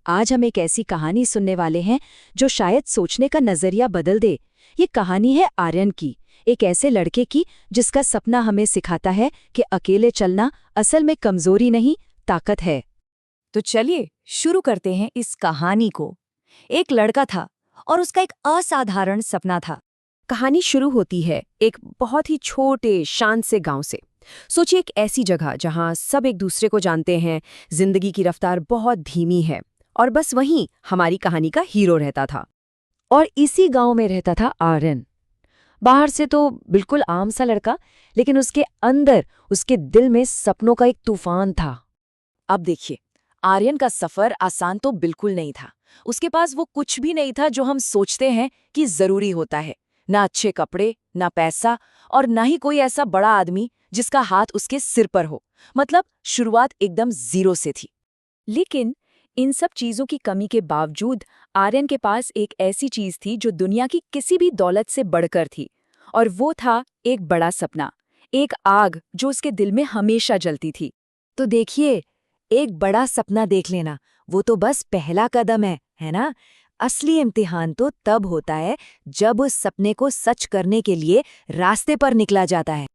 आज हम एक ऐसी कहानी सुनने वाले हैं जो शायद सोचने का नजरिया बदल दे। ये कहानी है आर्यन की, एक ऐसे लड़के की जिसका सपना हमें सिखाता है कि अकेले चलना असल में कमजोरी नहीं, ताकत है। तो चलिए शुरू करते हैं इस कहानी को। एक लड़का था और उसका एक असाधारण सपना था। कहानी शुरू होती है एक बहुत ही छोटे शांत से गांव से। सोचिए, एक ऐसी जगह जहां सब एक दूसरे को जानते हैं, जिंदगी की रफ्तार बहुत धीमी है और बस वहीं हमारी कहानी का हीरो रहता था। और इसी गांव में रहता था आर्यन। बाहर से तो बिल्कुल आम सा लड़का, लेकिन उसके अंदर, उसके दिल में सपनों का एक तूफान था। अब देखिए, आर्यन का सफर आसान तो बिल्कुल नहीं था। उसके पास वो कुछ भी नहीं था जो हम सोचते हैं कि जरूरी होता है। ना अच्छे कपड़े, ना पैसा, और ना ही कोई ऐसा बड़ा आदमी जिसका हाथ उसके सिर पर हो। मतलब शुरुआत एकदम जीरो से थी। लेकिन इन सब चीजों की कमी के बावजूद आर्यन के पास एक ऐसी चीज थी जो दुनिया की किसी भी दौलत से बढ़कर थी। और वो था एक बड़ा सपना, एक आग जो उसके दिल में हमेशा जलती थी। तो देखिए, एक बड़ा सपना देख लेना, वो तो बस पहला कदम है ना? असली इम्तिहान तो तब होता है जब उस सपने को सच करने के लिए रास्ते पर निकला जाता है।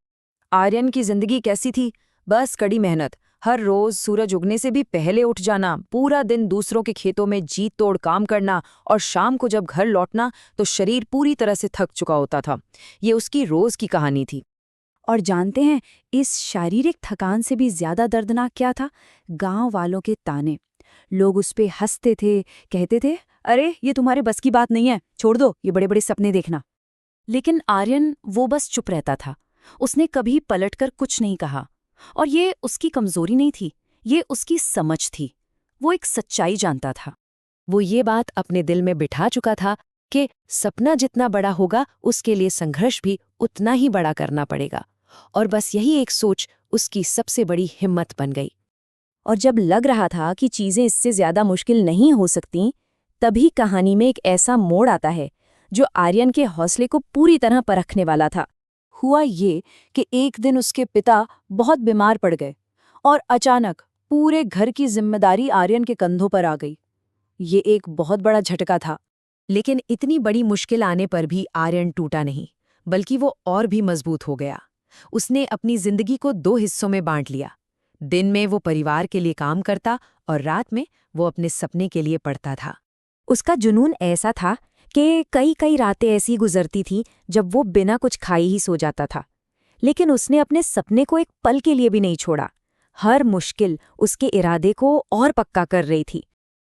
आर्यन की जिंदगी कैसी थी? बस कड़ी मेहनत, हर रोज सूरज उगने से भी पहले उठ जाना, पूरा दिन दूसरों के खेतों में जी तोड़ काम करना, और शाम को जब घर लौटना तो शरीर पूरी तरह से थक चुका होता था। ये उसकी रोज की कहानी थी। और जानते हैं, इस शारीरिक थकान से भी ज्यादा दर्दनाक क्या था? गांव वालों के ताने। लोग उस पे हंसते थे, कहते थे, अरे ये तुम्हारे बस की बात नहीं है, छोड़ दो ये बड़े बड़े सपने देखना। लेकिन आर्यन वो बस चुप रहता था। उसने कभी पलटकर कुछ नहीं कहा। और ये उसकी कमजोरी नहीं थी, ये उसकी समझ थी। वो एक सच्चाई जानता था। वो ये बात अपने दिल में बिठा चुका था कि सपना जितना बड़ा होगा, उसके लिए संघर्ष भी उतना ही बड़ा करना पड़ेगा। और बस यही एक सोच उसकी सबसे बड़ी हिम्मत बन गई। और जब लग रहा था कि चीजें इससे ज्यादा मुश्किल नहीं हो सकती, तभी कहानी में एक ऐसा मोड़ आता है जो आर्यन के हौसले को पूरी तरह परखने वाला था। हुआ ये कि एक दिन उसके पिता बहुत बीमार पड़ गए और अचानक पूरे घर की जिम्मेदारी आर्यन के कंधों पर आ गई। ये एक बहुत बड़ा झटका था। लेकिन इतनी बड़ी मुश्किल आने पर भी आर्यन टूटा नहीं, बल्कि वो और भी मजबूत हो गया। उसने अपनी जिंदगी को 2 हिस्सों में बांट लिया। दिन में वो परिवार के लिए काम करता और रात में वो अपने सपने के लिए पढ़ता था। उसका जुनून ऐसा था कि कई रातें ऐसी गुजरती थीं जब वो बिना कुछ खाए ही सो जाता था। लेकिन उसने अपने सपने को एक पल के लिए भी नहीं छोड़ा। हर मुश्किल उसके इरादे को और पक्का कर रही थी।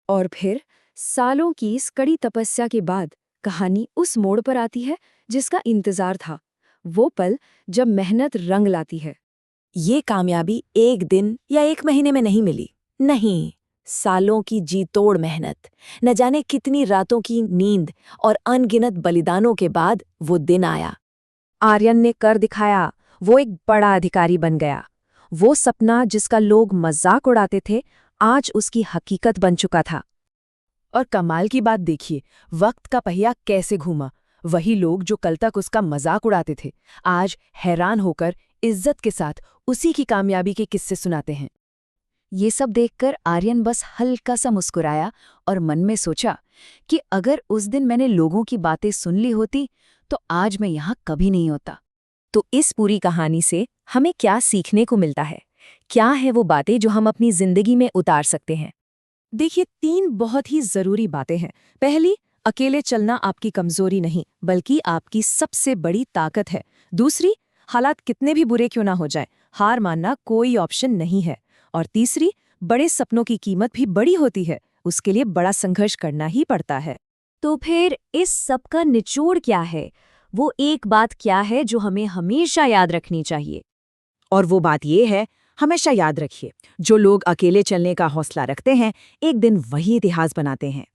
और फिर सालों की इस कड़ी तपस्या के बाद कहानी उस मोड़ पर आती है जिसका इंतजार था। वो पल जब मेहनत रंग लाती है। ये कामयाबी एक दिन या एक महीने में नहीं मिली, नहीं, सालों की जी तोड़ मेहनत, न जाने कितनी रातों की नींद और अनगिनत बलिदानों के बाद वो दिन आया। आर्यन ने कर दिखाया। वो एक बड़ा अधिकारी बन गया। वो सपना जिसका लोग मजाक उड़ाते थे, आज उसकी हकीकत बन चुका था। और कमाल की बात देखिए, वक्त का पहिया कैसे घूमा। वही लोग जो कल तक उसका मजाक उड़ाते थे, आज हैरान होकर इज्जत के साथ उसी की कामयाबी के किस्से सुनाते हैं। ये सब देखकर आर्यन बस हल्का सा मुस्कुराया और मन में सोचा कि अगर उस दिन मैंने लोगों की बातें सुन ली होती तो आज मैं यहाँ कभी नहीं होता। तो इस पूरी कहानी से हमें क्या सीखने को मिलता है? क्या है वो बातें जो हम अपनी जिंदगी में उतार सकते हैं? देखिए, 3 बहुत ही जरूरी बातें हैं। पहली, अकेले चलना आपकी कमजोरी नहीं, बल्कि आपकी सबसे बड़ी ताकत है। दूसरी, हालात कितने भी बुरे क्यों ना हो जाए, हार मानना कोई ऑप्शन नहीं है। और तीसरी, बड़े सपनों की कीमत भी बड़ी होती है, उसके लिए बड़ा संघर्ष करना ही पड़ता है। तो फिर इस सब का निचोड़ क्या है? वो एक बात क्या है जो हमें हमेशा याद रखनी चाहिए? और वो बात ये है, हमेशा याद रखिए, जो लोग अकेले चलने का हौसला रखते हैं, एक दिन वही इतिहास बनाते हैं।